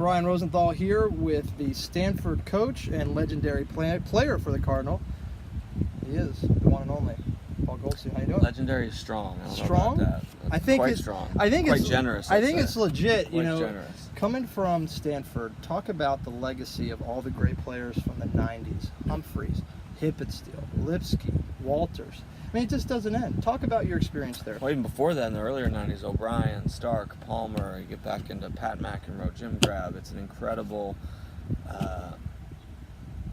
Brian Rosenthal here with the Stanford coach and legendary player for the Cardinal. He is the one and only Paul Goldstein. How you doing? Legendary is strong. I don't Strong? know about that. I think quite it's strong. I think quite it's generous. I think it's legit. Quite You know, generous. coming from Stanford, talk about the legacy of all the great players from the '90s: Humphreys, Hippensteel, Lipsky, Walters. I mean, it just doesn't end. Talk about your experience there. Well, even before that, in the earlier '90s, O'Brien, Stark, Palmer. You get back into Pat McEnroe, Jim Grab. It's an incredible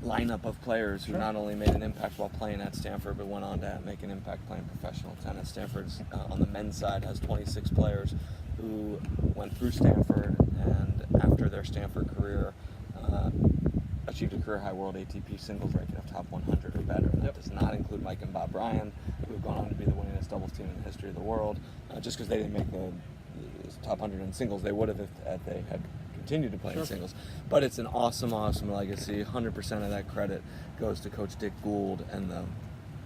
lineup of players who not only made an impact while playing at Stanford, but went on to make an impact playing professional tennis. Stanford's on the men's side has 26 players who went through Stanford and after their Stanford career achieved a career-high world ATP singles ranking of top 100 or better. That does not include Mike and Bob Bryan, who have gone on to be the winningest doubles team in the history of the world. Just because they didn't make the top 100 in singles, they would have if they had continued to play in singles. But it's an awesome, awesome legacy. 100% of that credit goes to Coach Dick Gould and the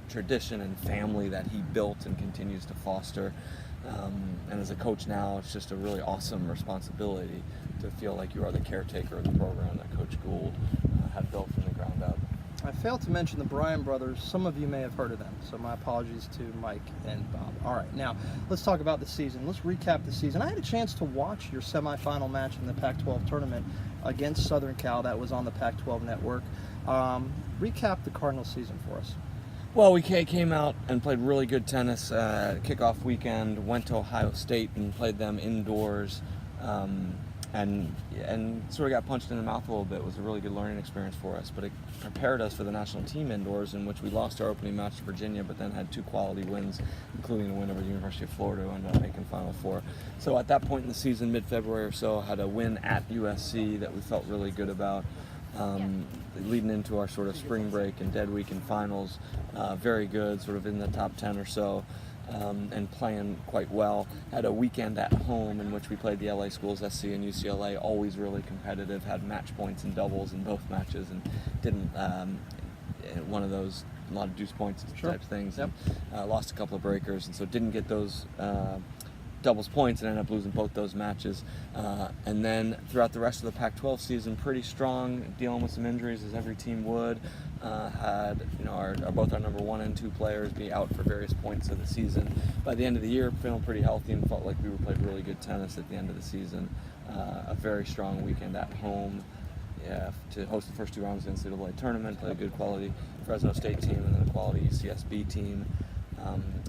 tradition and family that he built and continues to foster. And as a coach now, it's just a really awesome responsibility to feel like you are the caretaker of the program that Coach Gould had built from the ground up. I failed to mention the Bryan brothers. Some of you may have heard of them, so my apologies to Mike and Bob. All right, now let's talk about the season. Let's recap the season. I had a chance to watch your semifinal match in the Pac-12 tournament against Southern Cal. That was on the Pac-12 network. Recap the Cardinal season for us. Well, we came out and played really good tennis kickoff weekend, went to Ohio State and played them indoors, and sort of got punched in the mouth a little bit. It was a really good learning experience for us, but it prepared us for the national team indoors, in which we lost our opening match to Virginia, but then had two quality wins, including a win over the University of Florida, who ended up making Final Four. So at that point in the season, mid-February or so, had a win at USC that we felt really good about. Leading into our sort of spring break and dead week and finals, very good, sort of in the top 10 or so, and playing quite well. Had a weekend at home in which we played the LA schools, SC and UCLA, always really competitive, had match points and doubles in both matches, and didn't, one of those, a lot of deuce points type things, and lost a couple of breakers, and so didn't get those doubles points and ended up losing both those matches. And then throughout the rest of the Pac-12 season, pretty strong, dealing with some injuries as every team would. Had both our number 1 and 2 players be out for various points of the season. By the end of the year, feeling pretty healthy and felt like we were playing really good tennis at the end of the season. A very strong weekend at home to host the first 2 rounds of the NCAA tournament, play a good quality Fresno State team and then a quality UCSB team.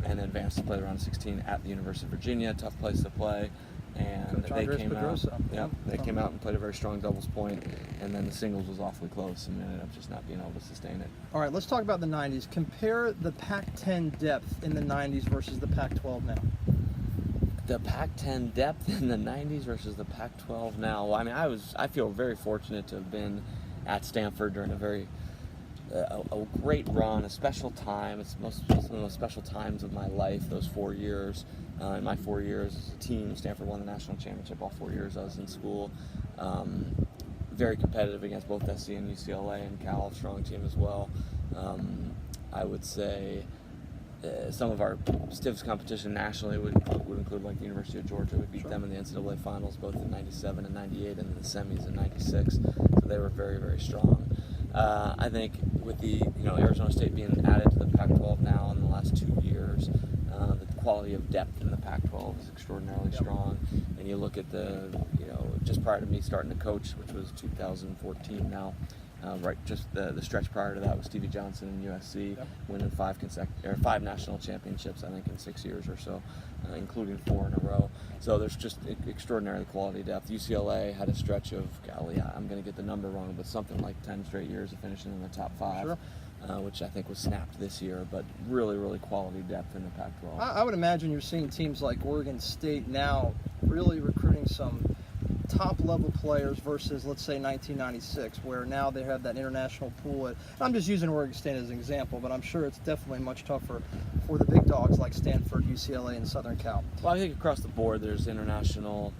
And advanced to play the round of 16 at the University of Virginia, tough place to play. And they came out and played a very strong doubles point, and then the singles was awfully close and ended up just not being able to sustain it. All right, let's talk about the 90s. Compare the Pac-10 depth in the 90s versus the Pac-12 now. The Pac-10 depth in the 90s versus the Pac-12 now. Well, I mean, I feel very fortunate to have been at Stanford during a great run, a special time. It's one of the most special times of my life, those 4 years. In my 4 years as a team, Stanford won the national championship all 4 years I was in school. Very competitive against both SC and UCLA, and Cal, strong team as well. I would say some of our stiffest competition nationally would include like the University of Georgia. We beat them in the NCAA finals both in '97 and '98, and then the semis in '96. So they were very, very strong. I think with the Arizona State being added to the Pac-12 now in the last 2 years, the quality of depth in the Pac-12 is extraordinarily strong. And you look at just prior to me starting to coach, which was 2014 now, just the stretch prior to that was Stevie Johnson in USC, winning 5 national championships, I think, in 6 years or so, including 4 in a row. So there's just extraordinary quality depth. UCLA had a stretch of, golly, I'm going to get the number wrong, but something like 10 straight years of finishing in the top 5, which I think was snapped this year, but really, really quality depth in the Pac-12. I would imagine you're seeing teams like Oregon State now really recruiting some top-level players versus, let's say, 1996, where now they have that international pool. I'm just using Oregon State as an example, but I'm sure it's definitely much tougher for the big dogs like Stanford, UCLA, and Southern Cal. Well, I think across the board there's international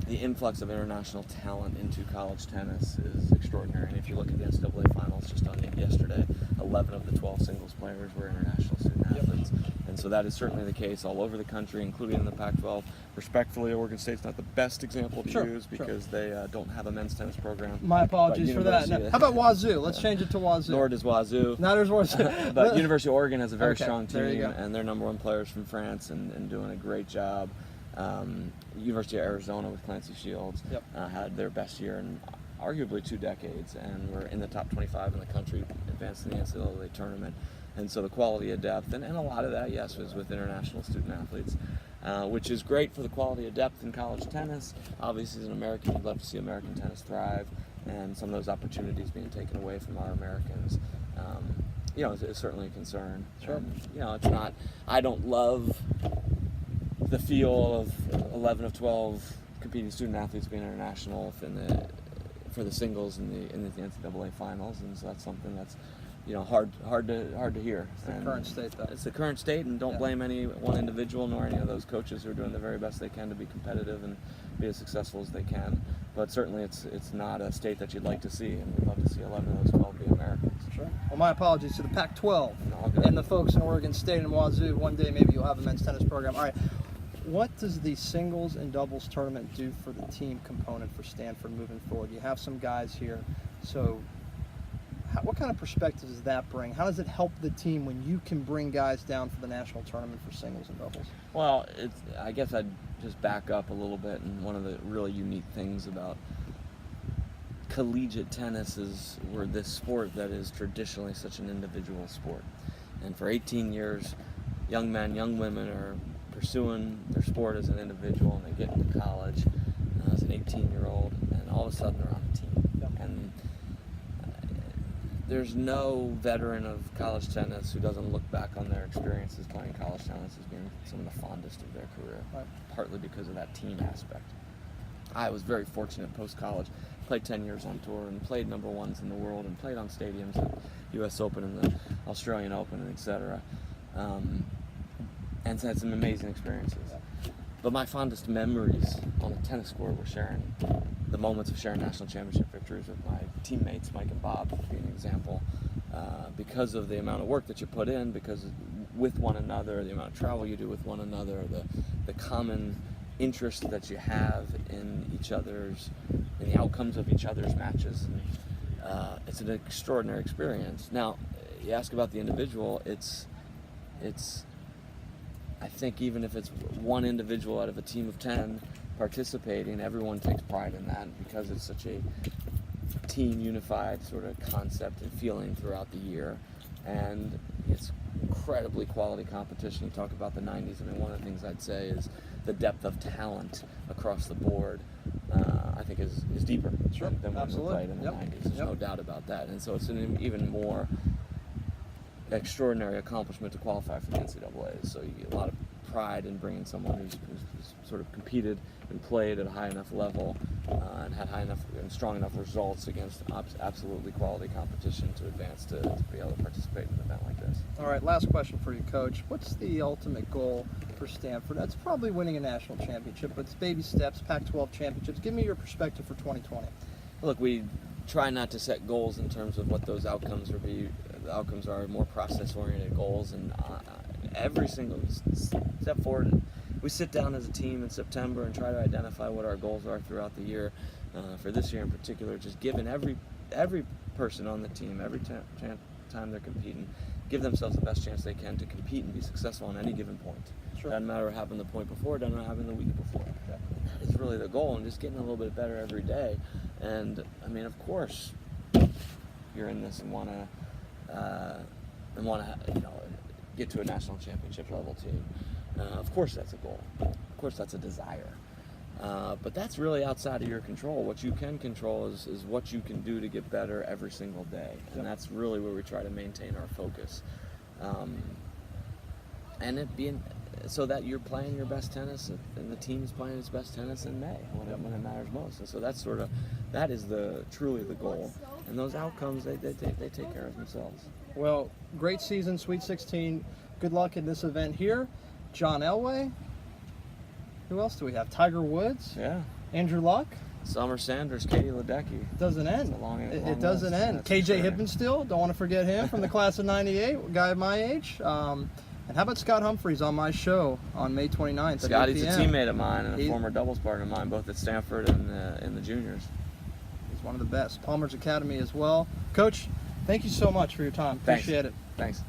the influx of international talent into college tennis is extraordinary. And if you look at the NCAA finals just on yesterday, 11 of the 12 singles players were international student athletes. And so that is certainly the case all over the country, including in the Pac-12. Respectfully, Oregon State's not the best example to use because they don't have a men's tennis program. My apologies for that. Now, how about Wazoo? Let's change it to Wazoo. Nor does Wazoo. Not as Wazoo. But University of Oregon has a very strong there you team, go. and their number one players from France and doing a great job. University of Arizona with Clancy Shields had their best year in arguably 2 decades, and were in the top 25 in the country, advanced in the NCAA tournament. And so the quality of depth, and a lot of that, yes, was with international student athletes, which is great for the quality of depth in college tennis. Obviously, as an American, you'd love to see American tennis thrive, and some of those opportunities being taken away from our Americans, is certainly a concern. Sure. And, it's not, I don't love the feel of 11 of 12 competing student athletes being international for the singles in the NCAA finals, and so that's something that's hard to hear. It's the current state, though. It's the current state, and don't blame any one individual nor any of those coaches who are doing the very best they can to be competitive and be as successful as they can. But certainly, it's not a state that you'd like to see, and we'd love to see 11 of those 12 be Americans. Sure. Well, my apologies to the Pac-12 All good. and the folks in Oregon State and Wazoo. One day, maybe you'll have a men's tennis program. All right. What does the singles and doubles tournament do for the team component for Stanford moving forward? You have some guys here, so what kind of perspective does that bring? How does it help the team when you can bring guys down for the national tournament for singles and doubles? Well, I guess I'd just back up a little bit, and one of the really unique things about collegiate tennis is we're this sport that is traditionally such an individual sport. And for 18 years, young men, young women are pursuing their sport as an individual, and they get into college as an 18-year-old, and all of a sudden they're on a team. Yep. And there's no veteran of college tennis who doesn't look back on their experiences playing college tennis as being some of the fondest of their career, partly because of that team aspect. I was very fortunate post-college, played 10 years on tour and played number ones in the world and played on stadiums at U.S. Open and the Australian Open, and etc. And so had some amazing experiences. But my fondest memories on the tennis court were sharing the moments of sharing national championship victories with my teammates, Mike and Bob, being an example, because of the amount of work that you put in, because with one another, the amount of travel you do with one another, the common interest that you have in the outcomes of each other's matches. And, it's an extraordinary experience. Now, you ask about the individual, I think even if it's one individual out of a team of 10 participating, everyone takes pride in that because it's such a team unified sort of concept and feeling throughout the year. And it's incredibly quality competition. You talk about the 90s. I mean, one of the things I'd say is the depth of talent across the board, I think is deeper than when we played in the 90s. There's no doubt about that. And so it's an even more extraordinary accomplishment to qualify for the NCAA. So you get a lot of pride in bringing someone who's sort of competed and played at a high enough level and had high enough and strong enough results against absolutely quality competition to advance to be able to participate in an event like this. All right, last question for you, Coach. What's the ultimate goal for Stanford? That's probably winning a national championship, but it's baby steps, Pac-12 championships. Give me your perspective for 2020. Look, we try not to set goals in terms of what those outcomes will be. The outcomes are more process-oriented goals, and every single step forward, we sit down as a team in September and try to identify what our goals are throughout the year. For this year in particular, just giving every person on the team, every time they're competing, give themselves the best chance they can to compete and be successful on any given point. Sure. Doesn't matter what happened the point before, doesn't matter what happened the week before. That is really the goal, and just getting a little bit better every day. And I mean, of course, you're in this and want to get to a national championship level team. Of course, that's a goal. Of course, that's a desire. But that's really outside of your control. What you can control is what you can do to get better every single day, and that's really where we try to maintain our focus. And it being so that you're playing your best tennis and the team's playing its best tennis in May when it matters most. And so that's that is truly the goal. And those outcomes they take care of themselves. Well, great season, Sweet 16. Good luck in this event here. John Elway. Who else do we have? Tiger Woods. Yeah. Andrew Luck. Summer Sanders, Katie Ledecky. Doesn't end. It's a long It doesn't list. end. That's KJ for sure. Hippenstill, don't want to forget him from the class of '98, guy of my age. And how about Scott Humphreys on my show on May 29th at Scotty's 8 a p.m. teammate of mine and a former doubles partner of mine, both at Stanford and in the juniors. He's one of the best. Palmer's Academy as well. Coach, thank you so much for your time. Thanks. Appreciate it. Thanks.